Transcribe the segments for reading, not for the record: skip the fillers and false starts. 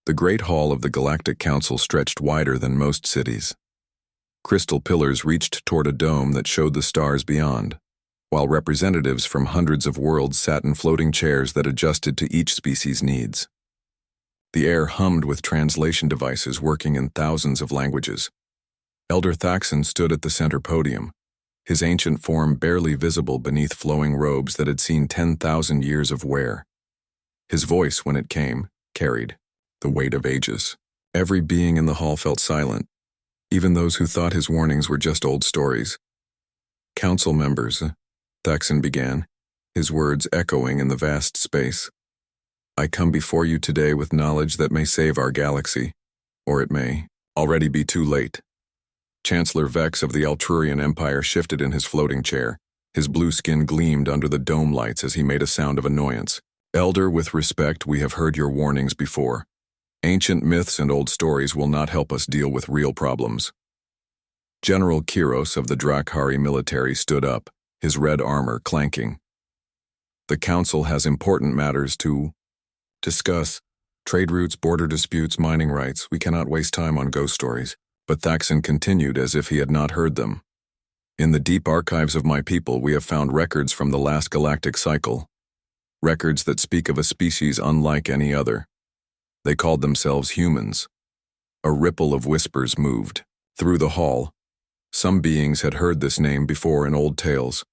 The Great Hall of the Galactic Council stretched wider than most cities. Crystal pillars reached toward a dome that showed the stars beyond, while representatives from hundreds of worlds sat in floating chairs that adjusted to each species' needs. The air hummed with translation devices working in thousands of languages. Elder Thaxon stood at the center podium, his ancient form barely visible beneath flowing robes that had seen 10,000 years of wear. His voice, when it came, carried the weight of ages. Every being in the hall felt silent, even those who thought his warnings were just old stories. "Council members," Thaxon began, his words echoing in the vast space. "I come before you today with knowledge that may save our galaxy, or it may already be too late." Chancellor Vex of the Altrurian Empire shifted in his floating chair. His blue skin gleamed under the dome lights as he made a sound of annoyance. "Elder, with respect, we have heard your warnings before. Ancient myths and old stories will not help us deal with real problems." General Kiros of the Drakhari military stood up, his red armor clanking. "The Council has important matters to discuss. Trade routes, border disputes, mining rights. We cannot waste time on ghost stories." But Thaxon continued as if he had not heard them. "In the deep archives of my people, we have found records from the last galactic cycle. Records that speak of a species unlike any other. They called themselves humans." A ripple of whispers moved through the hall. Some beings had heard this name before in old tales.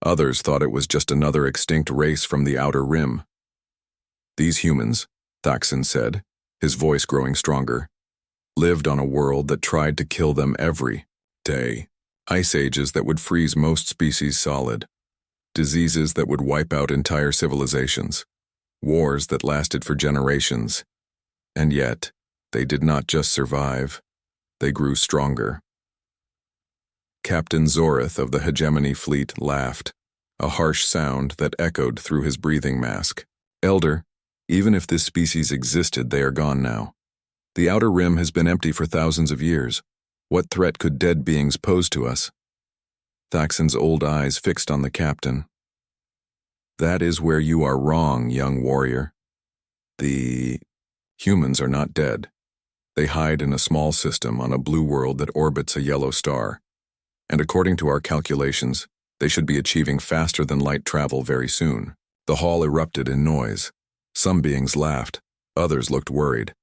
Others thought it was just another extinct race from the outer rim. "These humans," Thaxon said, his voice growing stronger, "lived on a world that tried to kill them every day. Ice ages that would freeze most species solid. Diseases that would wipe out entire civilizations. Wars that lasted for generations. And yet, they did not just survive. They grew stronger." Captain Zorith of the Hegemony Fleet laughed, a harsh sound that echoed through his breathing mask. "Elder, even if this species existed, they are gone now. The outer rim has been empty for thousands of years. What threat could dead beings pose to us?" Thaxon's old eyes fixed on the captain. "That is where you are wrong, young warrior. The humans are not dead. They hide in a small system on a blue world that orbits a yellow star. And according to our calculations, they should be achieving faster than light travel very soon." The hall erupted in noise. Some beings laughed, others looked worried.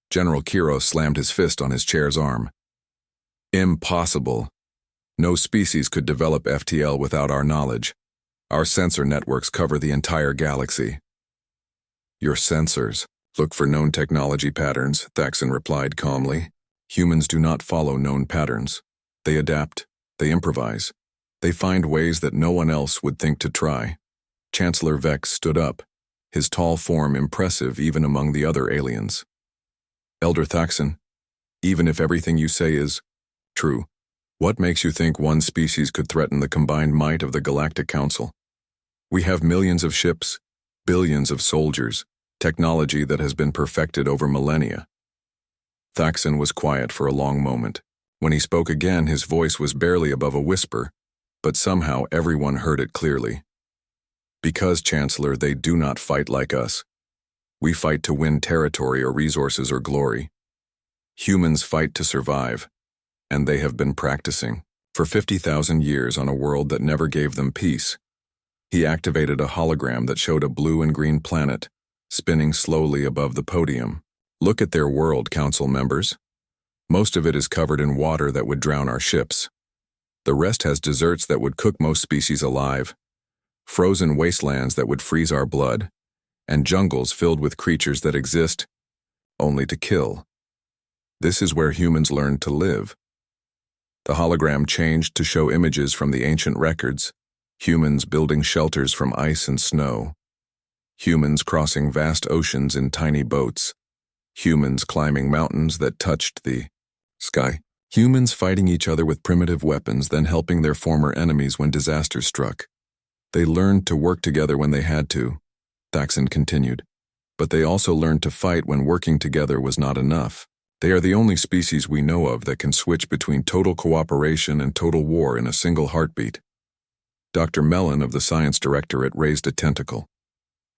General Kiros slammed his fist on his chair's arm. "Impossible. No species could develop FTL without our knowledge. Our sensor networks cover the entire galaxy." "Your sensors look for known technology patterns," Thaxon replied calmly. "Humans do not follow known patterns. They adapt, they improvise, they find ways that no one else would think to try." Chancellor Vex stood up, his tall form impressive even among the other aliens. "Elder Thaxon, even if everything you say is true, what makes you think one species could threaten the combined might of the Galactic Council? We have millions of ships, billions of soldiers, technology that has been perfected over millennia." Thaxon was quiet for a long moment. When he spoke again, his voice was barely above a whisper, but somehow everyone heard it clearly. "Because, Chancellor, they do not fight like us. We fight to win territory or resources or glory. Humans fight to survive, and they have been practicing for 50,000 years on a world that never gave them peace." He activated a hologram that showed a blue and green planet, spinning slowly above the podium. "Look at their world, Council members. Most of it is covered in water that would drown our ships. The rest has deserts that would cook most species alive, frozen wastelands that would freeze our blood, and jungles filled with creatures that exist only to kill. This is where humans learned to live." The hologram changed to show images from the ancient records, humans building shelters from ice and snow, humans crossing vast oceans in tiny boats, humans climbing mountains that touched the sky, humans fighting each other with primitive weapons, then helping their former enemies when disaster struck. "They learned to work together when they had to," Thaxon continued, "but they also learned to fight when working together was not enough. They are the only species we know of that can switch between total cooperation and total war in a single heartbeat." Dr. Mellon of the Science Directorate raised a tentacle.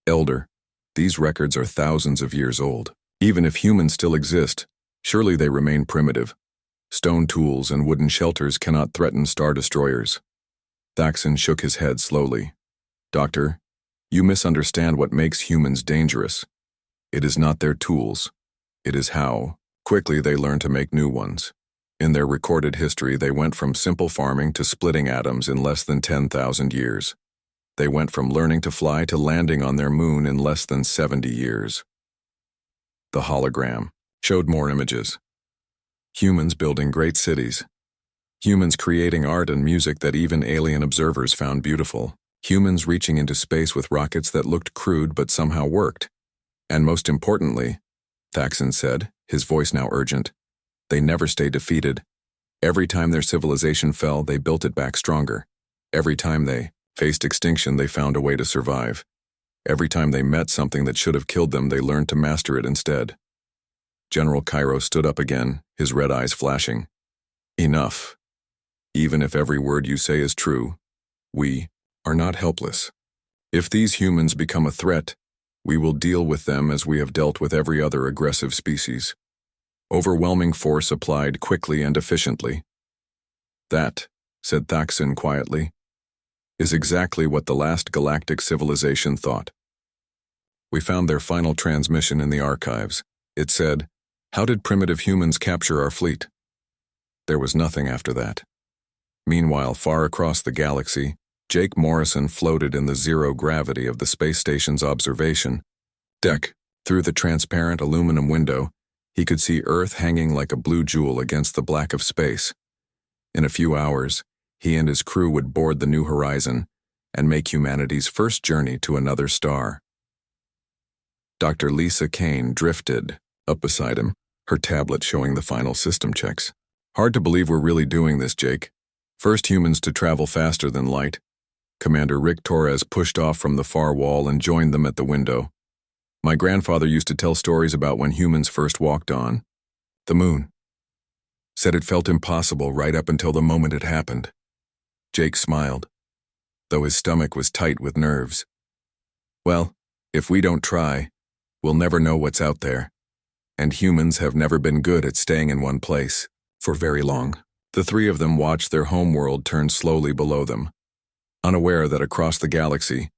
"Elder, these records are thousands of years old. Even if humans still exist, surely they remain primitive. Stone tools and wooden shelters cannot threaten star destroyers. Thaxon shook his head slowly. Doctor, you misunderstand what makes humans dangerous. It is not their tools. It is how quickly they learn to make new ones. In their recorded history, they went from simple farming to splitting atoms in less than 10,000 years. They went from learning to fly to landing on their moon in less than 70 years. The hologram showed more images. Humans building great cities. Humans creating art and music that even alien observers found beautiful. Humans reaching into space with rockets that looked crude but somehow worked. And most importantly, Thaxon said, his voice now urgent, they never stayed defeated. Every time their civilization fell, they built it back stronger. Every time they faced extinction, they found a way to survive. Every time they met something that should have killed them, they learned to master it instead. General Cairo stood up again, his red eyes flashing. Enough. Even if every word you say is true, we are not helpless. If these humans become a threat, we will deal with them as we have dealt with every other aggressive species. Overwhelming force applied quickly and efficiently. That, said Thaxon quietly, is exactly what the last galactic civilization thought. We found their final transmission in the archives. It said, "How did primitive humans capture our fleet?" There was nothing after that. Meanwhile, far across the galaxy, Jake Morrison floated in the zero gravity of the space station's observation deck. Through the transparent aluminum window, he could see Earth hanging like a blue jewel against the black of space. In a few hours, he and his crew would board the New Horizon and make humanity's first journey to another star. Dr. Lisa Kane drifted up beside him, her tablet showing the final system checks. Hard to believe we're really doing this, Jake. First humans to travel faster than light. Commander Rick Torres pushed off from the far wall and joined them at the window. My grandfather used to tell stories about when humans first walked on the moon. Said it felt impossible right up until the moment it happened. Jake smiled, though his stomach was tight with nerves. Well, if we don't try, we'll never know what's out there. And humans have never been good at staying in one place for very long. The three of them watched their homeworld turn slowly below them, unaware that across the galaxy,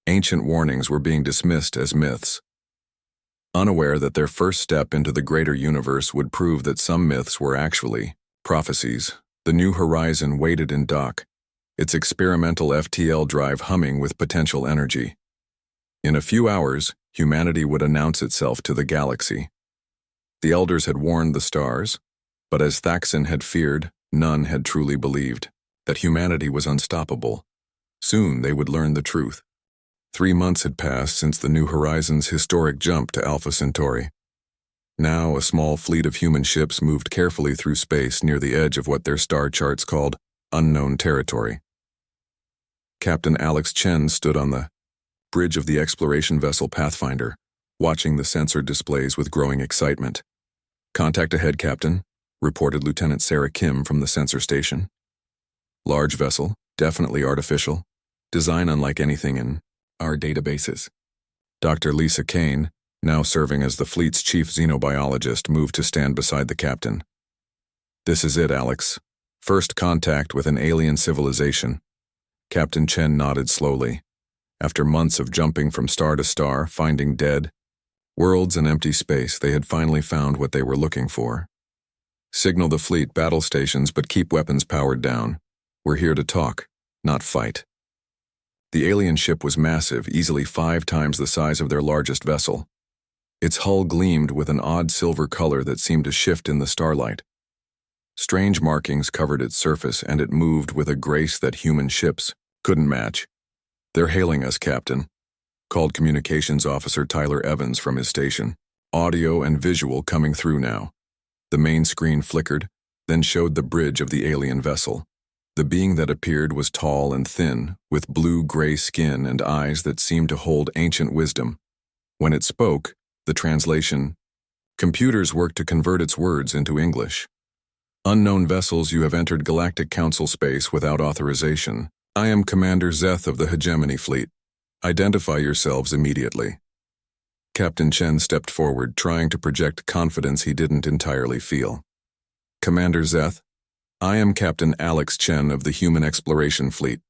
ancient warnings were being dismissed as myths. Unaware that their first step into the greater universe would prove that some myths were actually prophecies. The New Horizon waited in dock, its experimental FTL drive humming with potential energy. In a few hours, humanity would announce itself to the galaxy. The elders had warned the stars, but as Thaxon had feared, none had truly believed that humanity was unstoppable. Soon they would learn the truth. 3 months had passed since the New Horizon's historic jump to Alpha Centauri. Now a small fleet of human ships moved carefully through space near the edge of what their star charts called unknown territory. Captain Alex Chen stood on the bridge of the exploration vessel Pathfinder, watching the sensor displays with growing excitement. "Contact ahead, Captain," reported Lieutenant Sarah Kim from the sensor station. "Large vessel, definitely artificial, design unlike anything in our databases." Dr. Lisa Kane, now serving as the fleet's chief xenobiologist, moved to stand beside the captain. "This is it, Alex. First contact with an alien civilization." Captain Chen nodded slowly. After months of jumping from star to star, finding dead worlds and empty space, they had finally found what they were looking for. "Signal the fleet battle stations, but keep weapons powered down. We're here to talk, not fight." The alien ship was massive, easily 5 times the size of their largest vessel. Its hull gleamed with an odd silver color that seemed to shift in the starlight. Strange markings covered its surface, and it moved with a grace that human ships couldn't match. "They're hailing us, Captain," called Communications Officer Tyler Evans from his station. "Audio and visual coming through now." The main screen flickered, then showed the bridge of the alien vessel. The being that appeared was tall and thin, with blue-gray skin and eyes that seemed to hold ancient wisdom. When it spoke, the translation, computers worked to convert its words into English. "Unknown vessels, you have entered Galactic Council space without authorization. I am Commander Zeth of the Hegemony Fleet. Identify yourselves immediately." Captain Chen stepped forward, trying to project confidence he didn't entirely feel. Commander Zeth, I am Captain Alex Chen of the Human Exploration Fleet.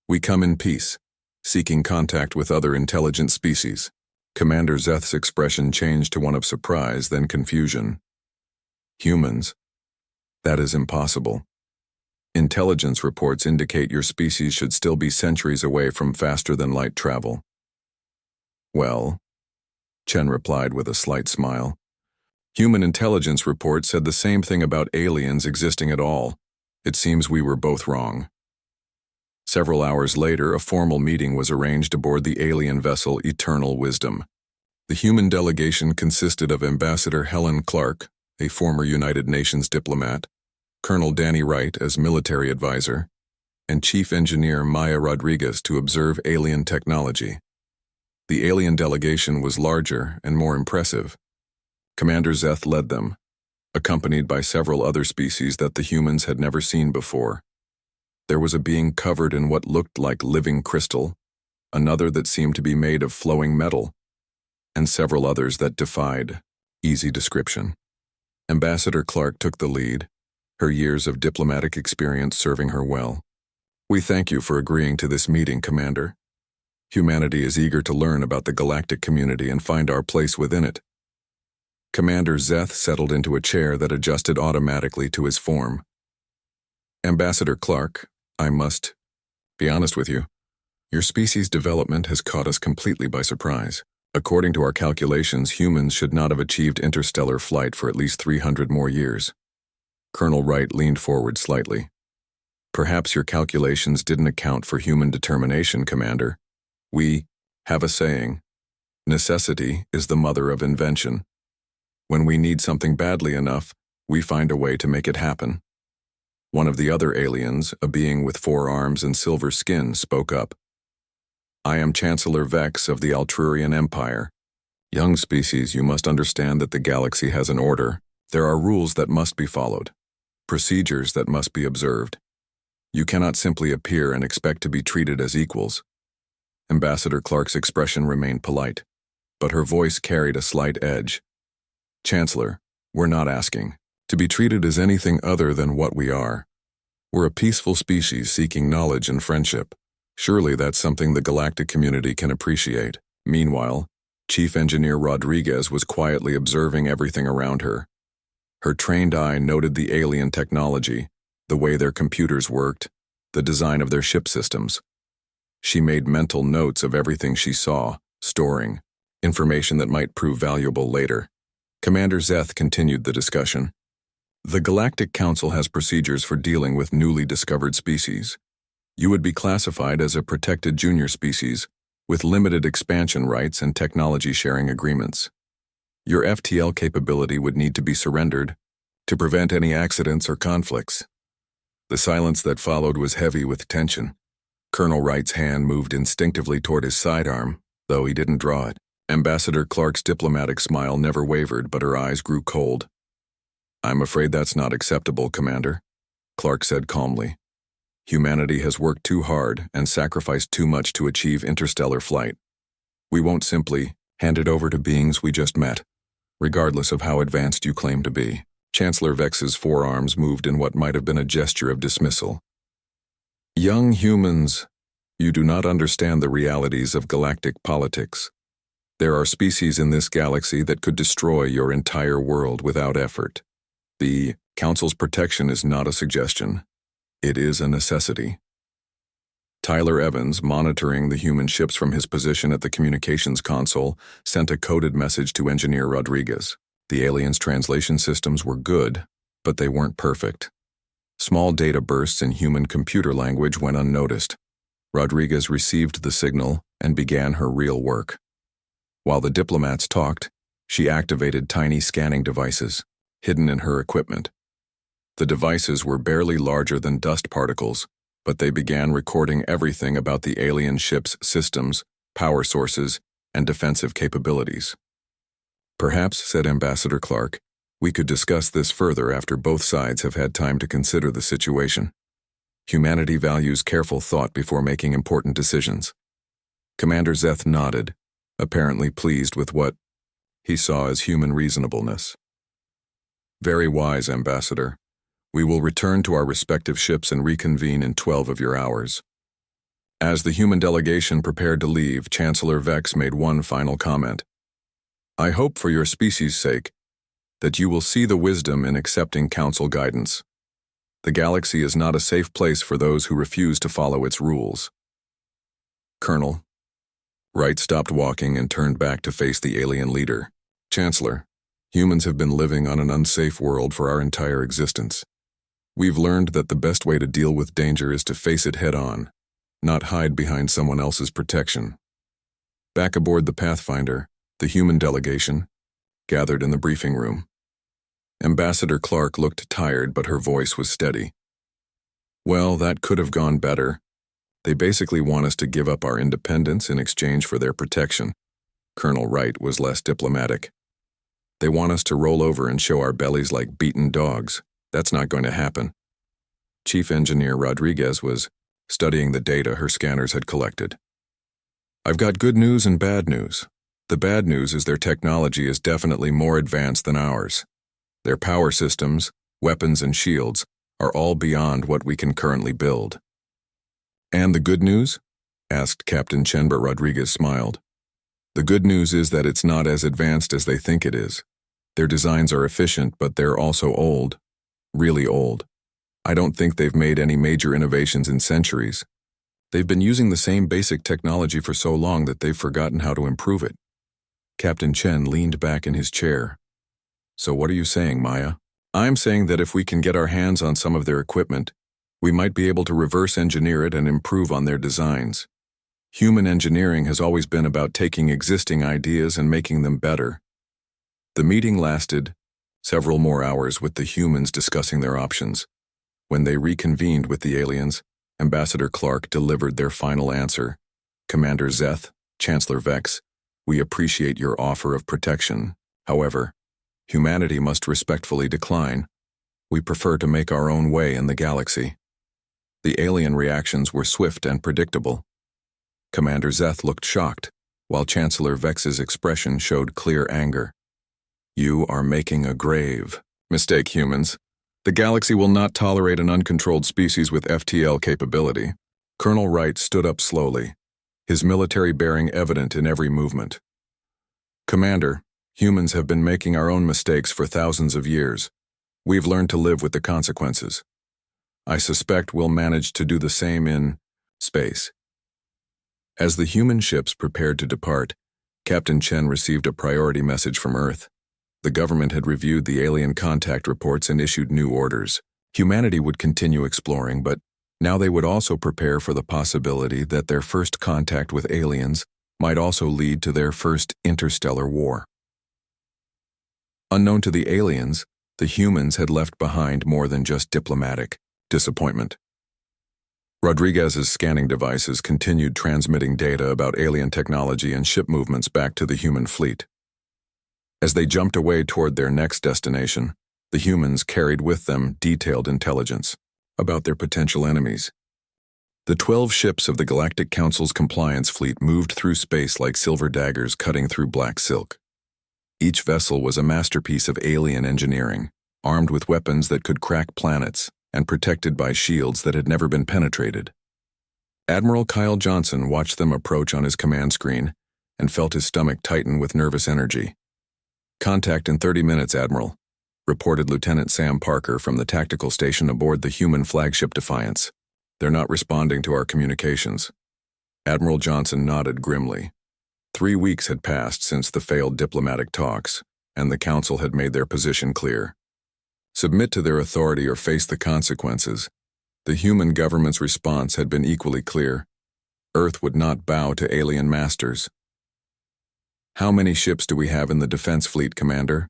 We come in peace, seeking contact with other intelligent species. Commander Zeth's expression changed to one of surprise, then confusion. Humans? That is impossible. Intelligence reports indicate your species should still be centuries away from faster-than-light travel. Well, Chen replied with a slight smile. Human intelligence reports said the same thing about aliens existing at all. It seems we were both wrong. Several hours later, a formal meeting was arranged aboard the alien vessel Eternal Wisdom. The human delegation consisted of Ambassador Helen Clark, a former United Nations diplomat, Colonel Danny Wright as military advisor, and Chief Engineer Maya Rodriguez to observe alien technology. The alien delegation was larger and more impressive. Commander Zeth led them, accompanied by several other species that the humans had never seen before. There was a being covered in what looked like living crystal, another that seemed to be made of flowing metal, and several others that defied easy description. Ambassador Clark took the lead, her years of diplomatic experience serving her well. We thank you for agreeing to this meeting, Commander. Humanity is eager to learn about the galactic community and find our place within it. Commander Zeth settled into a chair that adjusted automatically to his form. Ambassador Clark, I must be honest with you. Your species' development has caught us completely by surprise. According to our calculations, humans should not have achieved interstellar flight for at least 300 more years. Colonel Wright leaned forward slightly. Perhaps your calculations didn't account for human determination, Commander. We have a saying, necessity is the mother of invention. When we need something badly enough, we find a way to make it happen. One of the other aliens, a being with 4 arms and silver skin, spoke up. I am Chancellor Vex of the Altrurian Empire. Young species, you must understand that the galaxy has an order. There are rules that must be followed, procedures that must be observed. You cannot simply appear and expect to be treated as equals. Ambassador Clark's expression remained polite, but her voice carried a slight edge. Chancellor, we're not asking to be treated as anything other than what we are. We're a peaceful species seeking knowledge and friendship. Surely that's something the galactic community can appreciate. Meanwhile, Chief Engineer Rodriguez was quietly observing everything around her. Her trained eye noted the alien technology, the way their computers worked, the design of their ship systems. She made mental notes of everything she saw, storing information that might prove valuable later. Commander Zeth continued the discussion. The Galactic Council has procedures for dealing with newly discovered species. You would be classified as a protected junior species with limited expansion rights and technology sharing agreements. Your FTL capability would need to be surrendered to prevent any accidents or conflicts. The silence that followed was heavy with tension. Colonel Wright's hand moved instinctively toward his sidearm, though he didn't draw it. Ambassador Clark's diplomatic smile never wavered, but her eyes grew cold. I'm afraid that's not acceptable, Commander, Clark said calmly. Humanity has worked too hard and sacrificed too much to achieve interstellar flight. We won't simply hand it over to beings we just met, regardless of how advanced you claim to be. Chancellor Vex's forearms moved in what might have been a gesture of dismissal. Young humans, you do not understand the realities of galactic politics. There are species in this galaxy that could destroy your entire world without effort. The Council's protection is not a suggestion. It is a necessity. Tyler Evans, monitoring the human ships from his position at the communications console, sent a coded message to Engineer Rodriguez. The aliens' translation systems were good, but they weren't perfect. Small data bursts in human computer language went unnoticed. Rodriguez received the signal and began her real work. While the diplomats talked, she activated tiny scanning devices, hidden in her equipment. The devices were barely larger than dust particles, but they began recording everything about the alien ship's systems, power sources, and defensive capabilities. Perhaps, said Ambassador Clark, we could discuss this further after both sides have had time to consider the situation. Humanity values careful thought before making important decisions. Commander Zeth nodded, apparently pleased with what he saw as human reasonableness. Very wise, Ambassador. We will return to our respective ships and reconvene in 12 of your hours. As the human delegation prepared to leave, Chancellor Vex made one final comment. I hope for your species' sake that you will see the wisdom in accepting council guidance. The galaxy is not a safe place for those who refuse to follow its rules. Colonel. Wright stopped walking and turned back to face the alien leader. Chancellor, humans have been living on an unsafe world for our entire existence. We've learned that the best way to deal with danger is to face it head-on, not hide behind someone else's protection. Back aboard the Pathfinder, the human delegation gathered in the briefing room. Ambassador Clark looked tired, but her voice was steady. Well, that could have gone better. They basically want us to give up our independence in exchange for their protection. Colonel Wright was less diplomatic. They want us to roll over and show our bellies like beaten dogs. That's not going to happen. Chief Engineer Rodriguez was studying the data her scanners had collected. I've got good news and bad news. The bad news is their technology is definitely more advanced than ours. Their power systems, weapons, and shields are all beyond what we can currently build. And the good news? Asked Captain Chen, but Rodriguez smiled. The good news is that it's not as advanced as they think it is. Their designs are efficient, but they're also old. Really old. I don't think they've made any major innovations in centuries. They've been using the same basic technology for so long that they've forgotten how to improve it. Captain Chen leaned back in his chair. So what are you saying, Maya? I'm saying that if we can get our hands on some of their equipment, we might be able to reverse engineer it and improve on their designs. Human engineering has always been about taking existing ideas and making them better. The meeting lasted several more hours with the humans discussing their options. When they reconvened with the aliens, Ambassador Clark delivered their final answer. Commander Zeth, Chancellor Vex, we appreciate your offer of protection. However, humanity must respectfully decline. We prefer to make our own way in the galaxy. The alien reactions were swift and predictable. Commander Zeth looked shocked, while Chancellor Vex's expression showed clear anger. You are making a grave mistake, humans. The galaxy will not tolerate an uncontrolled species with FTL capability. Colonel Wright stood up slowly, his military bearing evident in every movement. Commander, humans have been making our own mistakes for thousands of years. We've learned to live with the consequences. I suspect we'll manage to do the same in space. As the human ships prepared to depart, Captain Chen received a priority message from Earth. The government had reviewed the alien contact reports and issued new orders. Humanity would continue exploring, but now they would also prepare for the possibility that their first contact with aliens might also lead to their first interstellar war. Unknown to the aliens, the humans had left behind more than just diplomatic disappointment. Rodriguez's scanning devices continued transmitting data about alien technology and ship movements back to the human fleet. As they jumped away toward their next destination, the humans carried with them detailed intelligence about their potential enemies. The 12 ships of the Galactic Council's compliance fleet moved through space like silver daggers cutting through black silk. Each vessel was a masterpiece of alien engineering, armed with weapons that could crack planets and protected by shields that had never been penetrated. Admiral Kyle Johnson watched them approach on his command screen and felt his stomach tighten with nervous energy. Contact in 30 minutes, Admiral, reported Lieutenant Sam Parker from the tactical station aboard the human flagship Defiance. They're not responding to our communications. Admiral Johnson nodded grimly. 3 weeks had passed since the failed diplomatic talks, and the Council had made their position clear. Submit to their authority or face the consequences. The human government's response had been equally clear. Earth would not bow to alien masters. How many ships do we have in the defense fleet, Commander?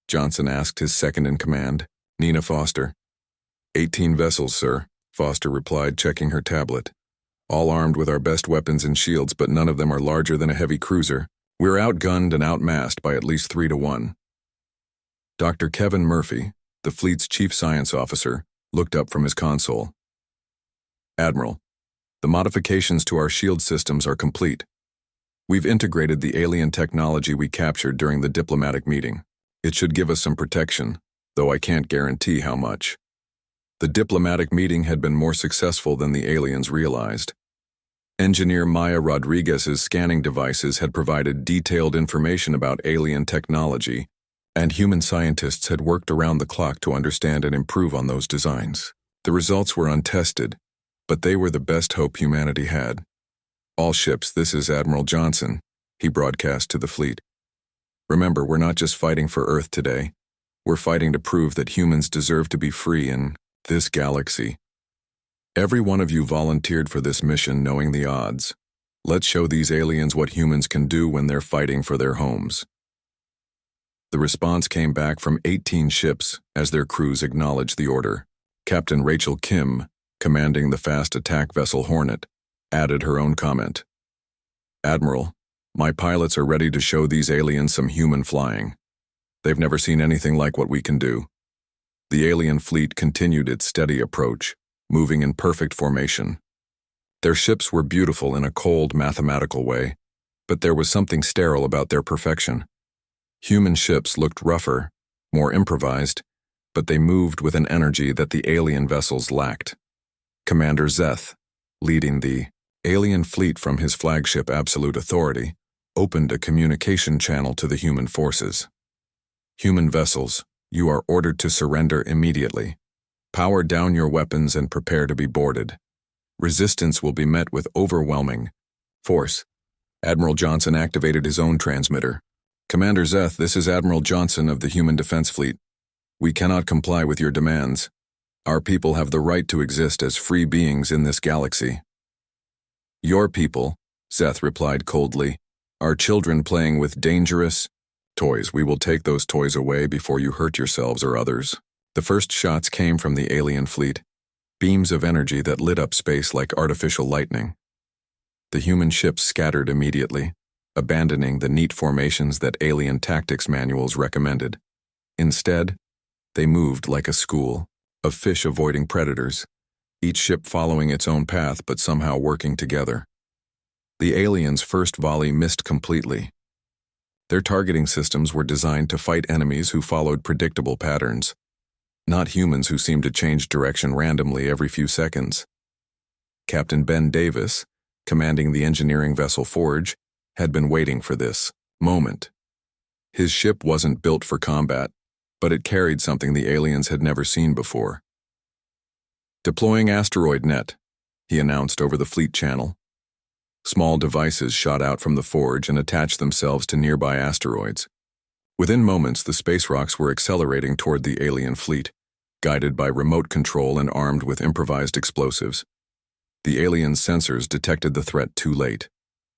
Johnson asked his second-in-command, Nina Foster. 18 vessels, sir, Foster replied, checking her tablet. All armed with our best weapons and shields, but none of them are larger than a heavy cruiser. We're outgunned and outmassed by at least 3 to 1. Dr. Kevin Murphy, the fleet's chief science officer, looked up from his console. Admiral, the modifications to our shield systems are complete. We've integrated the alien technology we captured during the diplomatic meeting. It should give us some protection, though I can't guarantee how much. The diplomatic meeting had been more successful than the aliens realized. Engineer Maya Rodriguez's scanning devices had provided detailed information about alien technology, and human scientists had worked around the clock to understand and improve on those designs. The results were untested, but they were the best hope humanity had. "All ships, this is Admiral Johnson," he broadcast to the fleet. "Remember, we're not just fighting for Earth today. We're fighting to prove that humans deserve to be free in this galaxy. Every one of you volunteered for this mission knowing the odds. Let's show these aliens what humans can do when they're fighting for their homes." The response came back from 18 ships as their crews acknowledged the order. Captain Rachel Kim, commanding the fast attack vessel Hornet, added her own comment. "Admiral, my pilots are ready to show these aliens some human flying. They've never seen anything like what we can do." The alien fleet continued its steady approach, moving in perfect formation. Their ships were beautiful in a cold, mathematical way, but there was something sterile about their perfection. Human ships looked rougher, more improvised, but they moved with an energy that the alien vessels lacked. Commander Zeth, leading the alien fleet from his flagship Absolute Authority, opened a communication channel to the human forces. "Human vessels, you are ordered to surrender immediately. Power down your weapons and prepare to be boarded. Resistance will be met with overwhelming force." Admiral Johnson activated his own transmitter. "Commander Zeth, this is Admiral Johnson of the Human Defense Fleet. We cannot comply with your demands. Our people have the right to exist as free beings in this galaxy." "Your people," Zeth replied coldly, "are children playing with dangerous toys. We will take those toys away before you hurt yourselves or others." The first shots came from the alien fleet, beams of energy that lit up space like artificial lightning. The human ships scattered immediately, abandoning the neat formations that alien tactics manuals recommended. Instead, they moved like a school of fish avoiding predators, each ship following its own path but somehow working together. The aliens' first volley missed completely. Their targeting systems were designed to fight enemies who followed predictable patterns, not humans who seemed to change direction randomly every few seconds. Captain Ben Davis, commanding the engineering vessel Forge, had been waiting for this moment. His ship wasn't built for combat, but it carried something the aliens had never seen before. "Deploying asteroid net," he announced over the fleet channel. Small devices shot out from the Forge and attached themselves to nearby asteroids. Within moments, the Space Rocks were accelerating toward the alien fleet, guided by remote control and armed with improvised explosives. The alien sensors detected the threat too late.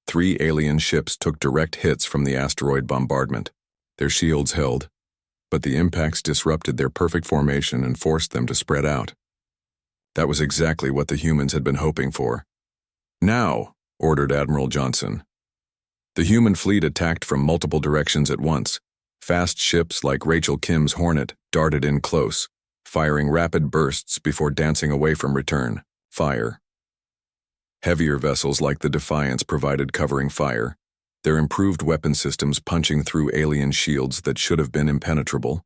3 alien ships took direct hits from the asteroid bombardment. Their shields held, but the impacts disrupted their perfect formation and forced them to spread out. That was exactly what the humans had been hoping for. "Now," ordered Admiral Johnson. The human fleet attacked from multiple directions at once. Fast ships like Rachel Kim's Hornet darted in close, firing rapid bursts before dancing away from return fire. Heavier vessels like the Defiance provided covering fire, their improved weapon systems punching through alien shields that should have been impenetrable.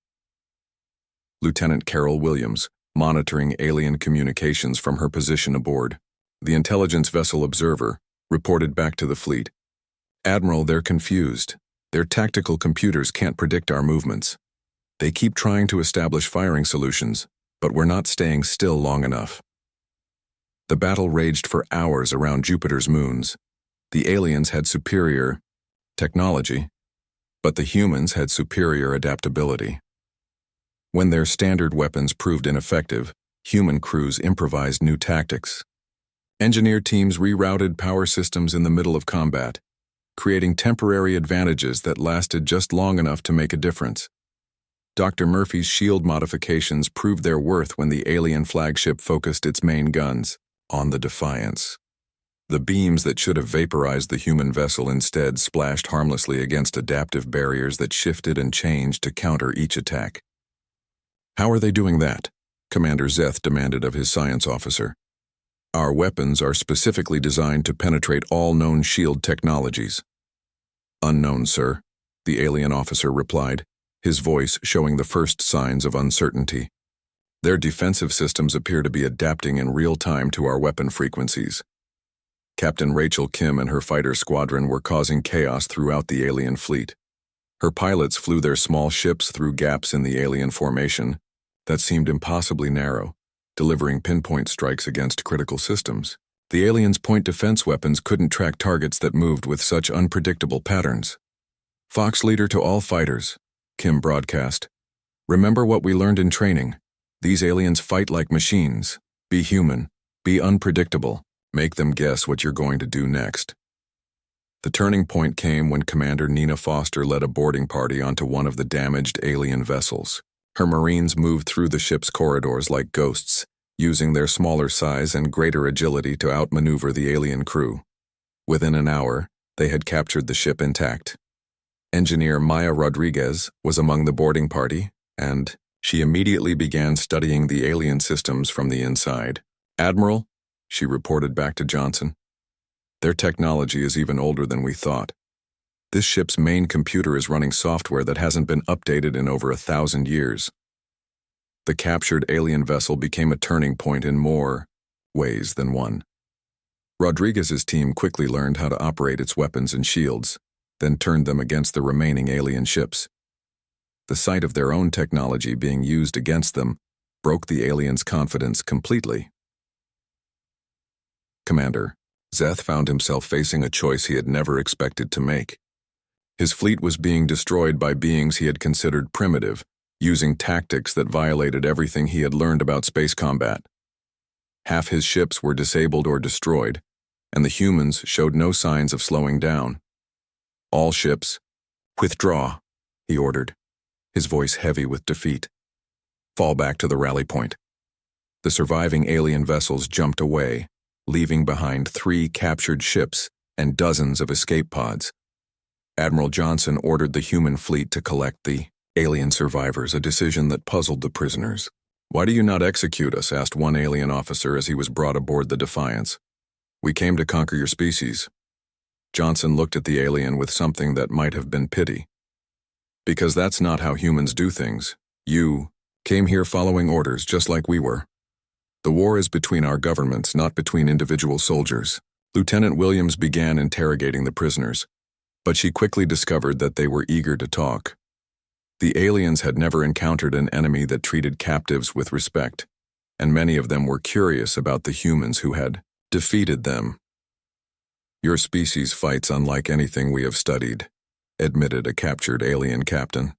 Lieutenant Carol Williams, monitoring alien communications from her position aboard, the intelligence vessel Observer, reported back to the fleet. "Admiral, they're confused. Their tactical computers can't predict our movements. They keep trying to establish firing solutions, but we're not staying still long enough." The battle raged for hours around Jupiter's moons. The aliens had superior technology, but the humans had superior adaptability. When their standard weapons proved ineffective, human crews improvised new tactics. Engineer teams rerouted power systems in the middle of combat, creating temporary advantages that lasted just long enough to make a difference. Dr. Murphy's shield modifications proved their worth when the alien flagship focused its main guns on the Defiance. The beams that should have vaporized the human vessel instead splashed harmlessly against adaptive barriers that shifted and changed to counter each attack. "How are they doing that?" Commander Zeth demanded of his science officer. "Our weapons are specifically designed to penetrate all known shield technologies. Unknown, sir, the alien officer replied, his voice showing the first signs of uncertainty. Their defensive systems appear to be adapting in real time to our weapon frequencies. Captain Rachel Kim and her fighter squadron were causing chaos throughout the alien fleet. Her pilots flew their small ships through gaps in the alien formation that seemed impossibly narrow, delivering pinpoint strikes against critical systems. The aliens' point defense weapons couldn't track targets that moved with such unpredictable patterns. Fox leader to all fighters, Kim broadcast. Remember what we learned in training. These aliens fight like machines. Be human. Be unpredictable. Make them guess what you're going to do next. The turning point came when Commander Nina Foster led a boarding party onto one of the damaged alien vessels. Her Marines moved through the ship's corridors like ghosts, using their smaller size and greater agility to outmaneuver the alien crew. Within an hour, they had captured the ship intact. Engineer Maya Rodriguez was among the boarding party, and she immediately began studying the alien systems from the inside. "Admiral," she reported back to Johnson, "their technology is even older than we thought. This ship's main computer is running software that hasn't been updated in over 1,000 years. The captured alien vessel became a turning point in more ways than one. Rodriguez's team quickly learned how to operate its weapons and shields, then turned them against the remaining alien ships. The sight of their own technology being used against them broke the aliens' confidence completely. Commander Zeth found himself facing a choice he had never expected to make. His fleet was being destroyed by beings he had considered primitive, using tactics that violated everything he had learned about space combat. Half his ships were disabled or destroyed, and the humans showed no signs of slowing down. "All ships, withdraw," he ordered, his voice heavy with defeat. "Fall back to the rally point." The surviving alien vessels jumped away, leaving behind 3 captured ships and dozens of escape pods. Admiral Johnson ordered the human fleet to collect the alien survivors, a decision that puzzled the prisoners. "Why do you not execute us?" asked one alien officer as he was brought aboard the Defiance. "We came to conquer your species." Johnson looked at the alien with something that might have been pity. "Because that's not how humans do things. You came here following orders just like we were. The war is between our governments, not between individual soldiers." Lieutenant Williams began interrogating the prisoners, but she quickly discovered that they were eager to talk. The aliens had never encountered an enemy that treated captives with respect, and many of them were curious about the humans who had defeated them. "Your species fights unlike anything we have studied," admitted a captured alien captain.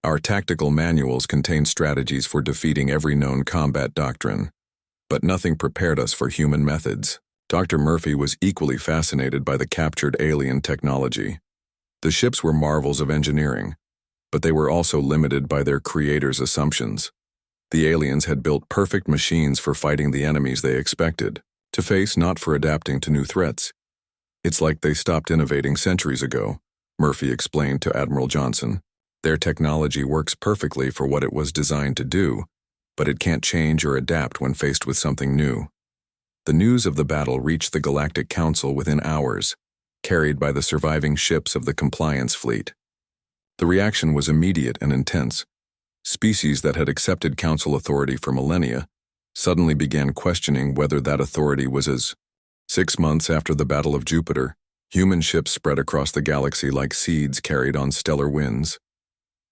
"Our tactical manuals contain strategies for defeating every known combat doctrine, but nothing prepared us for human methods." Dr. Murphy was equally fascinated by the captured alien technology. The ships were marvels of engineering, but they were also limited by their creators' assumptions. The aliens had built perfect machines for fighting the enemies they expected to face, not for adapting to new threats. "It's like they stopped innovating centuries ago," Murphy explained to Admiral Johnson. "Their technology works perfectly for what it was designed to do, but it can't change or adapt when faced with something new." The news of the battle reached the Galactic Council within hours, carried by the surviving ships of the Compliance Fleet. The reaction was immediate and intense. Species that had accepted Council authority for millennia suddenly began questioning whether that authority was as. 6 months after the Battle of Jupiter, human ships spread across the galaxy like seeds carried on stellar winds.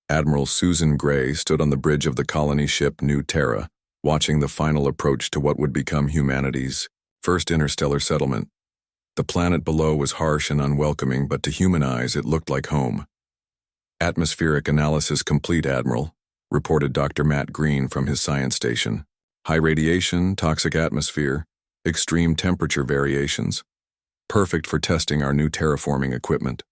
Admiral Susan Gray stood on the bridge of the colony ship New Terra, watching the final approach to what would become humanity's first interstellar settlement. The planet below was harsh and unwelcoming, but to human eyes it looked like home. "Atmospheric analysis complete, Admiral," reported Dr. Matt Green from his science station. "High radiation, toxic atmosphere, extreme temperature variations. Perfect for testing our new terraforming equipment."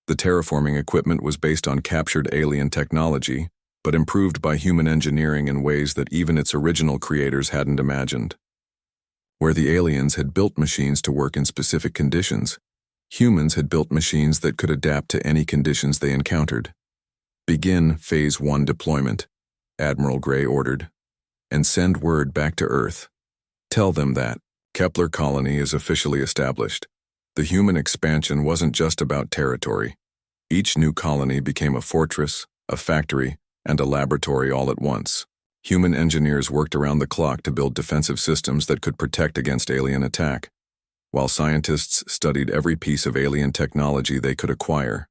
The terraforming equipment was based on captured alien technology, but improved by human engineering in ways that even its original creators hadn't imagined. Where the aliens had built machines to work in specific conditions, humans had built machines that could adapt to any conditions they encountered. "Begin Phase 1 deployment," Admiral Gray ordered, "and send word back to Earth. Tell them that Kepler colony is officially established. The human expansion wasn't just about territory. Each new colony became a fortress, a factory, and a laboratory all at once. Human engineers worked around the clock to build defensive systems that could protect against alien attack, while scientists studied every piece of alien technology they could acquire.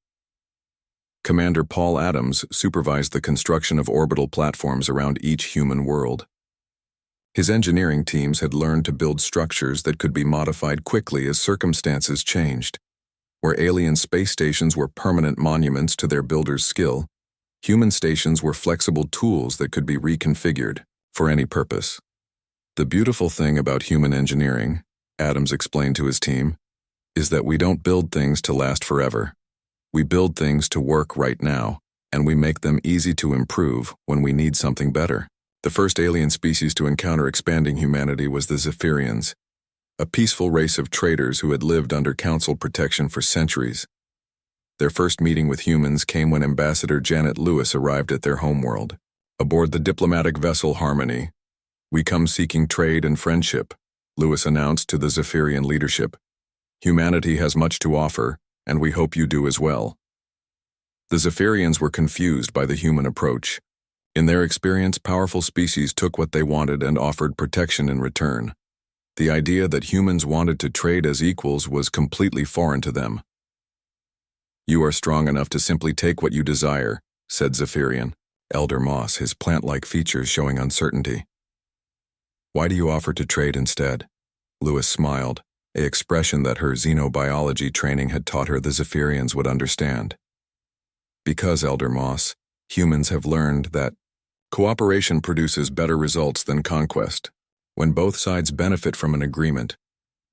Commander Paul Adams supervised the construction of orbital platforms around each human world. His engineering teams had learned to build structures that could be modified quickly as circumstances changed. Where alien space stations were permanent monuments to their builders' skill, human stations were flexible tools that could be reconfigured for any purpose. The beautiful thing about human engineering, Adams explained to his team, is that we don't build things to last forever. We build things to work right now, and we make them easy to improve when we need something better. The first alien species to encounter expanding humanity was the Zephyrians, a peaceful race of traders who had lived under council protection for centuries. Their first meeting with humans came when Ambassador Janet Lewis arrived at their homeworld. Aboard the diplomatic vessel Harmony, "We come seeking trade and friendship," Lewis announced to the Zephyrian leadership. "Humanity has much to offer, and we hope you do as well." The Zephyrians were confused by the human approach. In their experience, powerful species took what they wanted and offered protection in return. The idea that humans wanted to trade as equals was completely foreign to them. "You are strong enough to simply take what you desire," said Zephyrian, Elder Moss, his plant-like features showing uncertainty. "Why do you offer to trade instead?" Lewis smiled, an expression that her xenobiology training had taught her the Zephyrians would understand. "Because, Elder Moss, humans have learned that cooperation produces better results than conquest. When both sides benefit from an agreement,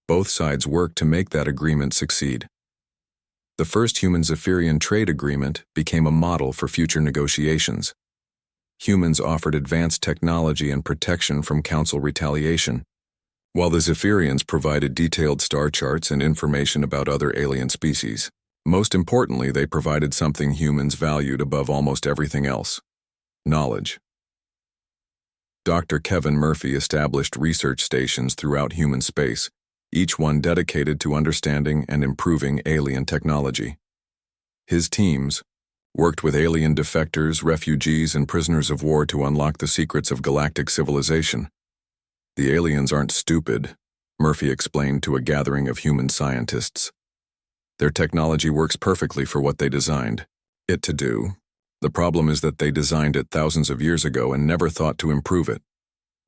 both sides work to make that agreement succeed." The first human Zephyrian trade agreement became a model for future negotiations. Humans offered advanced technology and protection from council retaliation, while the Zephyrians provided detailed star charts and information about other alien species. Most importantly, they provided something humans valued above almost everything else: knowledge. Dr. Kevin Murphy established research stations throughout human space, each one dedicated to understanding and improving alien technology. His teams worked with alien defectors, refugees, and prisoners of war to unlock the secrets of galactic civilization. "The aliens aren't stupid," Murphy explained to a gathering of human scientists. "Their technology works perfectly for what they designed it to do. The problem is that they designed it thousands of years ago and never thought to improve it.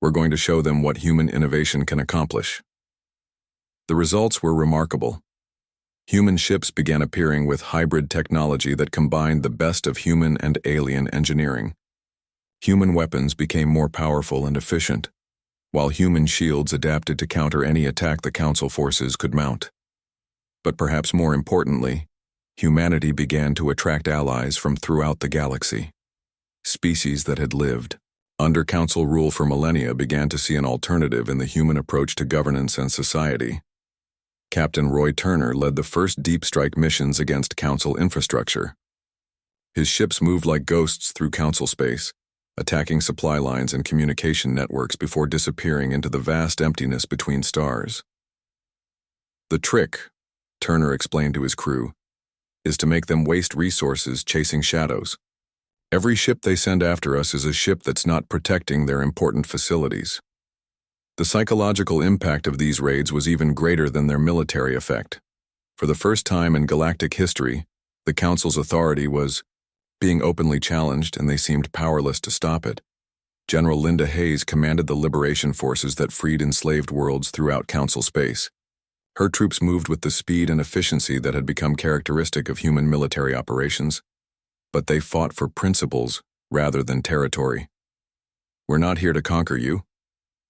We're going to show them what human innovation can accomplish." The results were remarkable. Human ships began appearing with hybrid technology that combined the best of human and alien engineering. Human weapons became more powerful and efficient, while human shields adapted to counter any attack the Council forces could mount. But perhaps more importantly, humanity began to attract allies from throughout the galaxy. Species that had lived under Council rule for millennia began to see an alternative in the human approach to governance and society. Captain Roy Turner led the first deep strike missions against Council infrastructure. His ships moved like ghosts through Council space, attacking supply lines and communication networks before disappearing into the vast emptiness between stars. "The trick," Turner explained to his crew, "is to make them waste resources chasing shadows. Every ship they send after us is a ship that's not protecting their important facilities." The psychological impact of these raids was even greater than their military effect. For the first time in galactic history, the Council's authority was being openly challenged, and they seemed powerless to stop it. General Linda Hayes commanded the liberation forces that freed enslaved worlds throughout Council space. Her troops moved with the speed and efficiency that had become characteristic of human military operations, but they fought for principles rather than territory. "We're not here to conquer you,"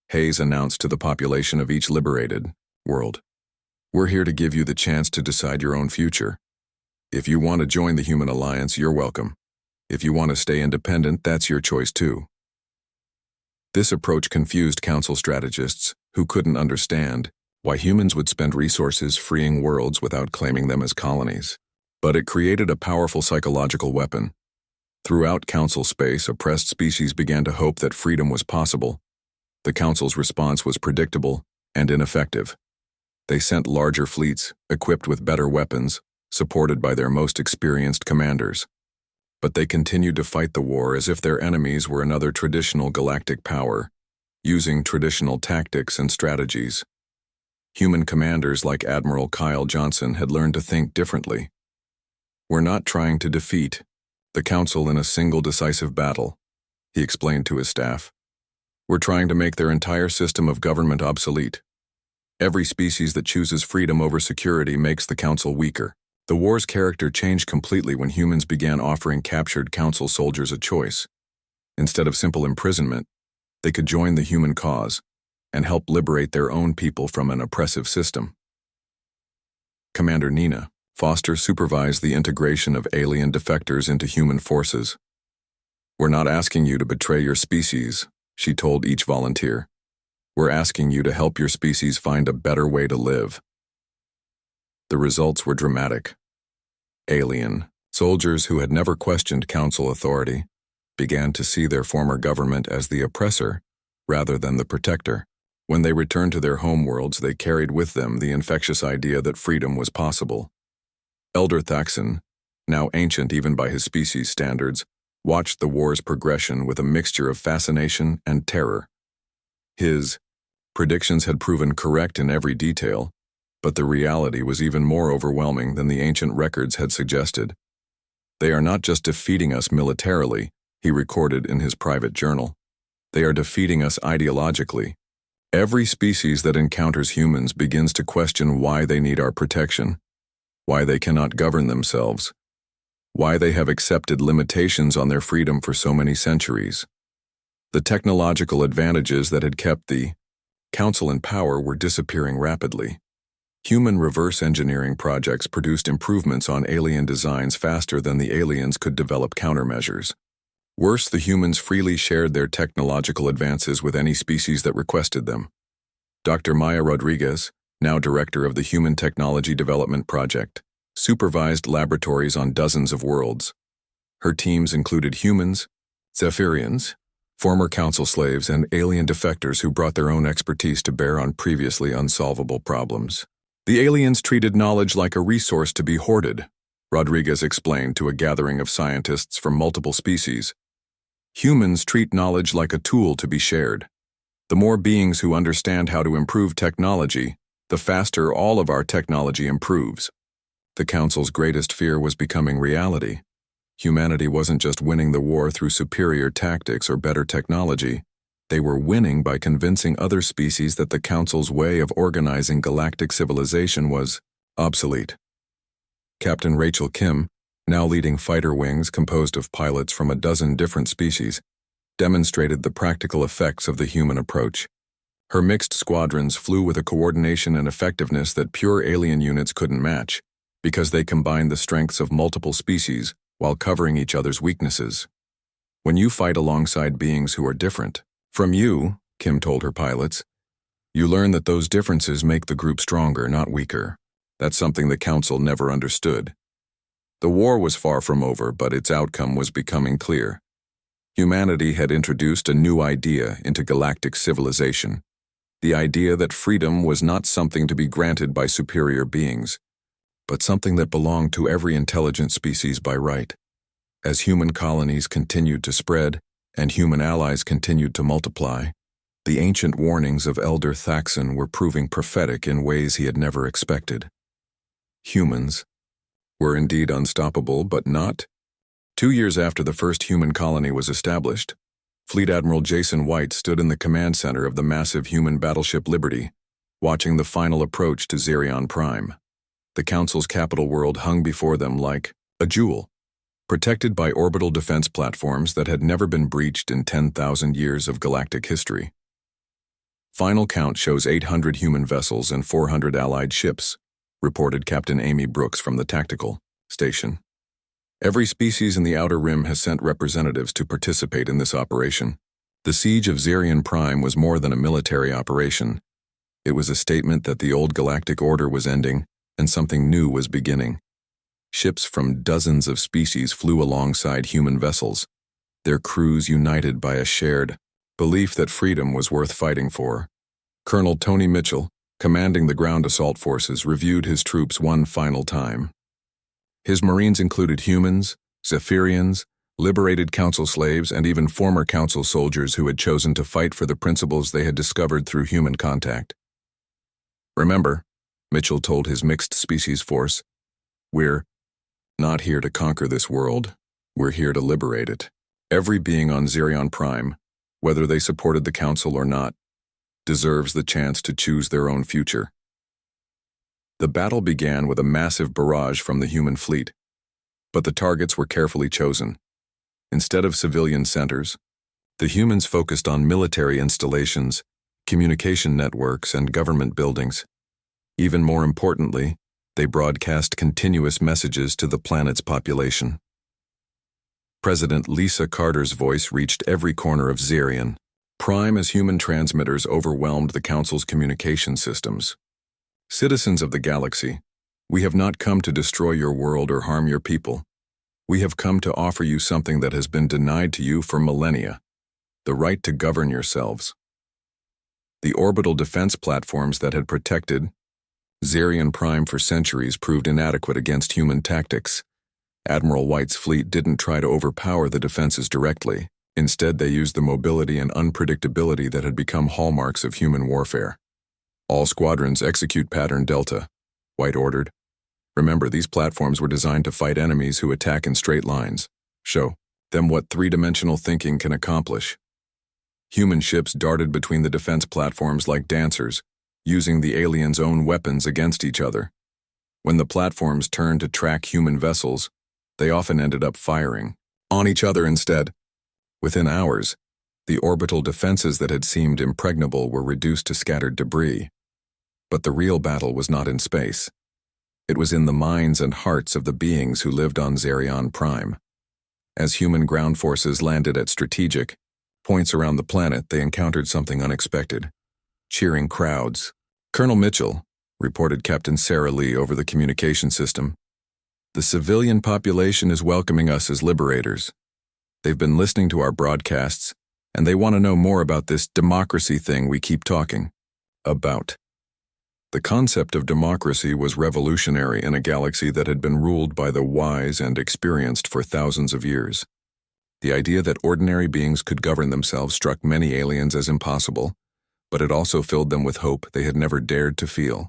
Hayes announced to the population of each liberated world. "We're here to give you the chance to decide your own future. If you want to join the Human Alliance, you're welcome. If you want to stay independent, that's your choice too." This approach confused Council strategists who couldn't understand why humans would spend resources freeing worlds without claiming them as colonies. But it created a powerful psychological weapon. Throughout Council space, oppressed species began to hope that freedom was possible. The Council's response was predictable and ineffective. They sent larger fleets, equipped with better weapons, supported by their most experienced commanders. But they continued to fight the war as if their enemies were another traditional galactic power, using traditional tactics and strategies. Human commanders like Admiral Kyle Johnson had learned to think differently. "We're not trying to defeat the Council in a single decisive battle," he explained to his staff. "We're trying to make their entire system of government obsolete. Every species that chooses freedom over security makes the Council weaker." The war's character changed completely when humans began offering captured Council soldiers a choice. Instead of simple imprisonment, they could join the human cause and help liberate their own people from an oppressive system. Commander Nina Foster supervised the integration of alien defectors into human forces. "We're not asking you to betray your species," she told each volunteer. "We're asking you to help your species find a better way to live." The results were dramatic. Alien soldiers who had never questioned Council authority began to see their former government as the oppressor rather than the protector. When they returned to their homeworlds, they carried with them the infectious idea that freedom was possible. Elder Thaxon, now ancient even by his species' standards, watched the war's progression with a mixture of fascination and terror. His predictions had proven correct in every detail, but the reality was even more overwhelming than the ancient records had suggested. "They are not just defeating us militarily," he recorded in his private journal. "They are defeating us ideologically. Every species that encounters humans begins to question why they need our protection, why they cannot govern themselves, why they have accepted limitations on their freedom for so many centuries." The technological advantages that had kept the Council in power were disappearing rapidly. Human reverse engineering projects produced improvements on alien designs faster than the aliens could develop countermeasures. Worse, the humans freely shared their technological advances with any species that requested them. Dr. Maya Rodriguez, now director of the Human Technology Development Project, supervised laboratories on dozens of worlds. Her teams included humans, Zephyrians, former Council slaves, and alien defectors who brought their own expertise to bear on previously unsolvable problems. "The aliens treated knowledge like a resource to be hoarded," Rodriguez explained to a gathering of scientists from multiple species. "Humans treat knowledge like a tool to be shared. The more beings who understand how to improve technology, the faster all of our technology improves." The Council's greatest fear was becoming reality. Humanity wasn't just winning the war through superior tactics or better technology. They were winning by convincing other species that the Council's way of organizing galactic civilization was obsolete. Captain Rachel Kim, now leading fighter wings composed of pilots from a dozen different species, demonstrated the practical effects of the human approach. Her mixed squadrons flew with a coordination and effectiveness that pure alien units couldn't match, because they combined the strengths of multiple species while covering each other's weaknesses. "When you fight alongside beings who are different from you," Kim told her pilots, "you learn that those differences make the group stronger, not weaker. That's something the Council never understood." The war was far from over, but its outcome was becoming clear. Humanity had introduced a new idea into galactic civilization. The idea that freedom was not something to be granted by superior beings, but something that belonged to every intelligent species by right. As human colonies continued to spread, and human allies continued to multiply, the ancient warnings of Elder Thaxon were proving prophetic in ways he had never expected. Humans were indeed unstoppable, but not. 2 years after the first human colony was established, Fleet Admiral Jason White stood in the command center of the massive human battleship Liberty, watching the final approach to Xerion Prime. The Council's capital world hung before them like a jewel, protected by orbital defense platforms that had never been breached in 10,000 years of galactic history. Final count shows 800 human vessels and 400 allied ships, reported Captain Amy Brooks from the tactical station. Every species in the Outer Rim has sent representatives to participate in this operation. The siege of Xerion Prime was more than a military operation. It was a statement that the old galactic order was ending and something new was beginning. Ships from dozens of species flew alongside human vessels, their crews united by a shared belief that freedom was worth fighting for. Colonel Tony Mitchell, commanding the ground assault forces, reviewed his troops one final time. His Marines included humans, Zephyrians, liberated Council slaves, and even former Council soldiers who had chosen to fight for the principles they had discovered through human contact. "Remember," Mitchell told his mixed species force, "we're not here to conquer this world, we're here to liberate it. Every being on Zerion Prime, whether they supported the Council or not, deserves the chance to choose their own future." The battle began with a massive barrage from the human fleet, but the targets were carefully chosen. Instead of civilian centers, the humans focused on military installations, communication networks, and government buildings. Even more importantly, they broadcast continuous messages to the planet's population. President Lisa Carter's voice reached every corner of Zerion Prime as human transmitters overwhelmed the Council's communication systems. "Citizens of the galaxy, we have not come to destroy your world or harm your people. We have come to offer you something that has been denied to you for millennia: the right to govern yourselves." The orbital defense platforms that had protected Zerion Prime for centuries proved inadequate against human tactics. Admiral White's fleet didn't try to overpower the defenses directly. Instead, they used the mobility and unpredictability that had become hallmarks of human warfare. "All squadrons execute Pattern Delta," White ordered. "Remember, these platforms were designed to fight enemies who attack in straight lines. Show them what three-dimensional thinking can accomplish." Human ships darted between the defense platforms like dancers, using the aliens' own weapons against each other. When the platforms turned to track human vessels, they often ended up firing on each other instead. Within hours, the orbital defenses that had seemed impregnable were reduced to scattered debris. But the real battle was not in space. It was in the minds and hearts of the beings who lived on Zerion Prime. As human ground forces landed at strategic points around the planet, they encountered something unexpected: cheering crowds. "Colonel Mitchell," reported Captain Sarah Lee over the communication system, "the civilian population is welcoming us as liberators. They've been listening to our broadcasts, and they want to know more about this democracy thing we keep talking about." The concept of democracy was revolutionary in a galaxy that had been ruled by the wise and experienced for thousands of years. The idea that ordinary beings could govern themselves struck many aliens as impossible, but it also filled them with hope they had never dared to feel.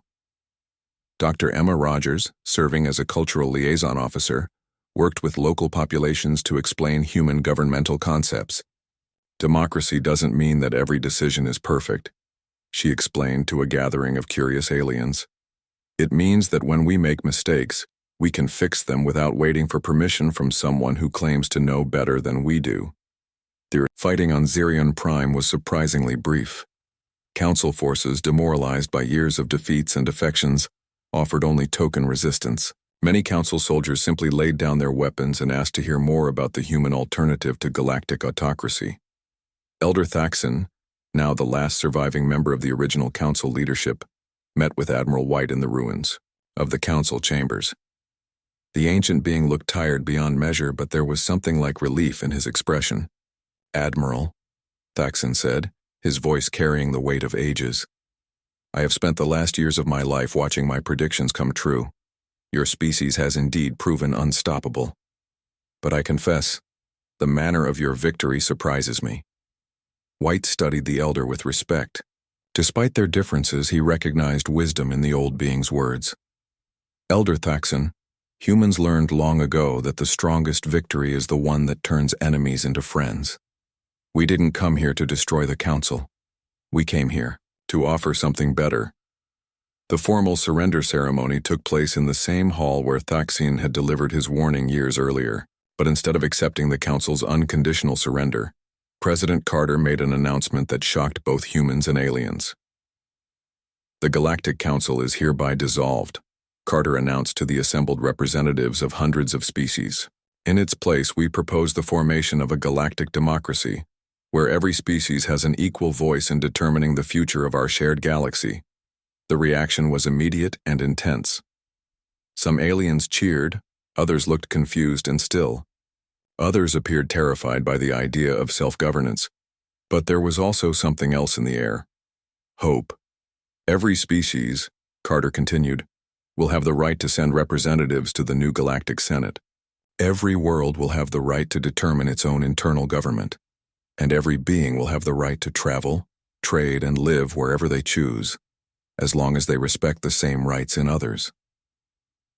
Dr. Emma Rogers, serving as a cultural liaison officer, worked with local populations to explain human governmental concepts. "Democracy doesn't mean that every decision is perfect," she explained to a gathering of curious aliens. "It means that when we make mistakes, we can fix them without waiting for permission from someone who claims to know better than we do." Their fighting on Zerion Prime was surprisingly brief. Council forces, demoralized by years of defeats and defections, offered only token resistance. Many Council soldiers simply laid down their weapons and asked to hear more about the human alternative to galactic autocracy. Elder Thaxon, now the last surviving member of the original Council leadership, met with Admiral White in the ruins of the Council chambers. The ancient being looked tired beyond measure, but there was something like relief in his expression. "Admiral," Thaxon said, his voice carrying the weight of ages, "I have spent the last years of my life watching my predictions come true. Your species has indeed proven unstoppable. But I confess, the manner of your victory surprises me." White studied the elder with respect. Despite their differences, he recognized wisdom in the old being's words. "Elder Thaxon, humans learned long ago that the strongest victory is the one that turns enemies into friends. We didn't come here to destroy the Council. We came here to offer something better." The formal surrender ceremony took place in the same hall where Thaxon had delivered his warning years earlier, but instead of accepting the Council's unconditional surrender, President Carter made an announcement that shocked both humans and aliens. "The Galactic Council is hereby dissolved," Carter announced to the assembled representatives of hundreds of species. "In its place, we propose the formation of a galactic democracy, where every species has an equal voice in determining the future of our shared galaxy." The reaction was immediate and intense. Some aliens cheered, others looked confused and still. Others appeared terrified by the idea of self-governance. But there was also something else in the air: hope. Every species, Carter continued, will have the right to send representatives to the new Galactic Senate. Every world will have the right to determine its own internal government, and every being will have the right to travel, trade, and live wherever they choose, as long as they respect the same rights in others.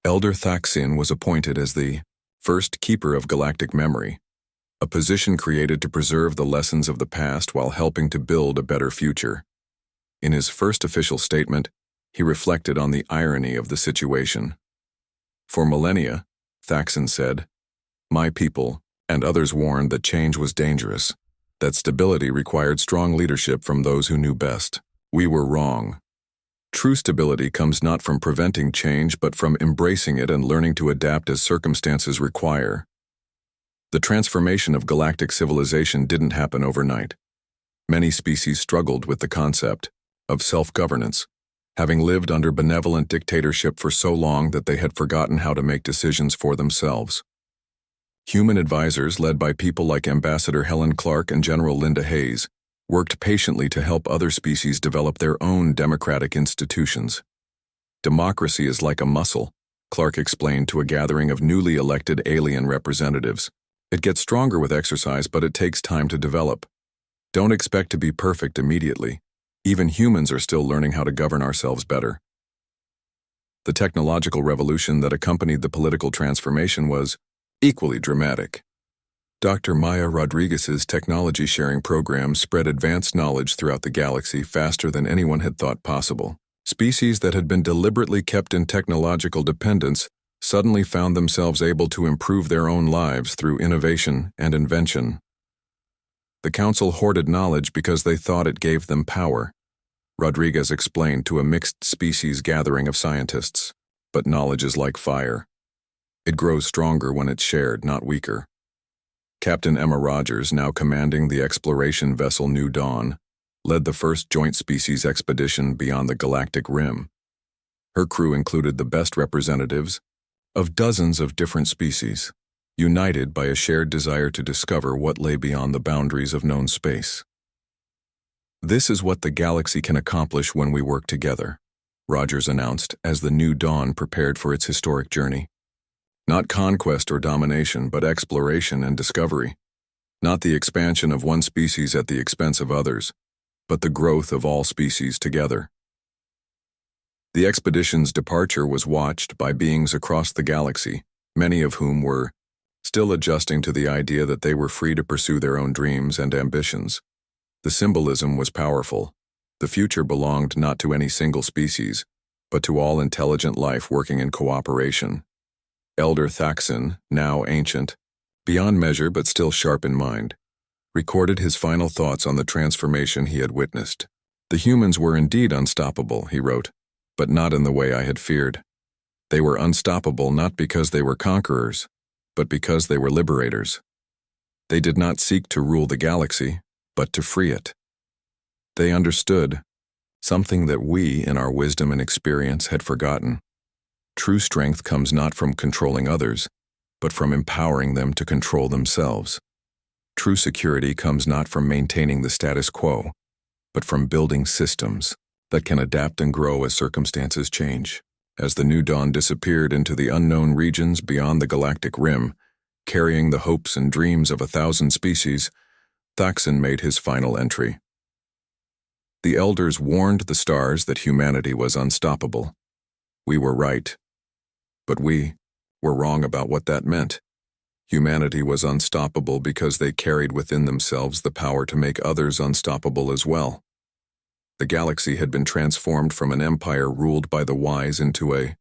Elder Thaxin was appointed as the first keeper of galactic memory, a position created to preserve the lessons of the past while helping to build a better future. In his first official statement, he reflected on the irony of the situation. For millennia, Thaxin said, "My people and others warned that change was dangerous, that stability required strong leadership from those who knew best. We were wrong. True stability comes not from preventing change but from embracing it and learning to adapt as circumstances require." The transformation of galactic civilization didn't happen overnight. Many species struggled with the concept of self-governance, having lived under benevolent dictatorship for so long that they had forgotten how to make decisions for themselves. Human advisors, led by people like Ambassador Helen Clark and General Linda Hayes, worked patiently to help other species develop their own democratic institutions. Democracy is like a muscle, Clark explained to a gathering of newly elected alien representatives. It gets stronger with exercise, but it takes time to develop. Don't expect to be perfect immediately. Even humans are still learning how to govern ourselves better. The technological revolution that accompanied the political transformation was equally dramatic. Dr. Maya Rodriguez's technology-sharing program spread advanced knowledge throughout the galaxy faster than anyone had thought possible. Species that had been deliberately kept in technological dependence suddenly found themselves able to improve their own lives through innovation and invention. The Council hoarded knowledge because they thought it gave them power, Rodriguez explained to a mixed-species gathering of scientists. But knowledge is like fire. It grows stronger when it's shared, not weaker. Captain Emma Rogers, now commanding the exploration vessel New Dawn, led the first joint species expedition beyond the galactic rim. Her crew included the best representatives of dozens of different species, united by a shared desire to discover what lay beyond the boundaries of known space. "This is what the galaxy can accomplish when we work together," Rogers announced as the New Dawn prepared for its historic journey. Not conquest or domination, but exploration and discovery. Not the expansion of one species at the expense of others, but the growth of all species together. The expedition's departure was watched by beings across the galaxy, many of whom were still adjusting to the idea that they were free to pursue their own dreams and ambitions. The symbolism was powerful. The future belonged not to any single species, but to all intelligent life working in cooperation. Elder Thaxin, now ancient, beyond measure but still sharp in mind, recorded his final thoughts on the transformation he had witnessed. "The humans were indeed unstoppable," he wrote, "but not in the way I had feared. They were unstoppable not because they were conquerors, but because they were liberators. They did not seek to rule the galaxy, but to free it. They understood something that we, in our wisdom and experience, had forgotten. True strength comes not from controlling others, but from empowering them to control themselves. True security comes not from maintaining the status quo, but from building systems that can adapt and grow as circumstances change." As the New Dawn disappeared into the unknown regions beyond the galactic rim, carrying the hopes and dreams of 1,000 species, Thaxin made his final entry. "The elders warned the stars that humanity was unstoppable. We were right. But we were wrong about what that meant. Humanity was unstoppable because they carried within themselves the power to make others unstoppable as well. The galaxy had been transformed from an empire ruled by the wise into a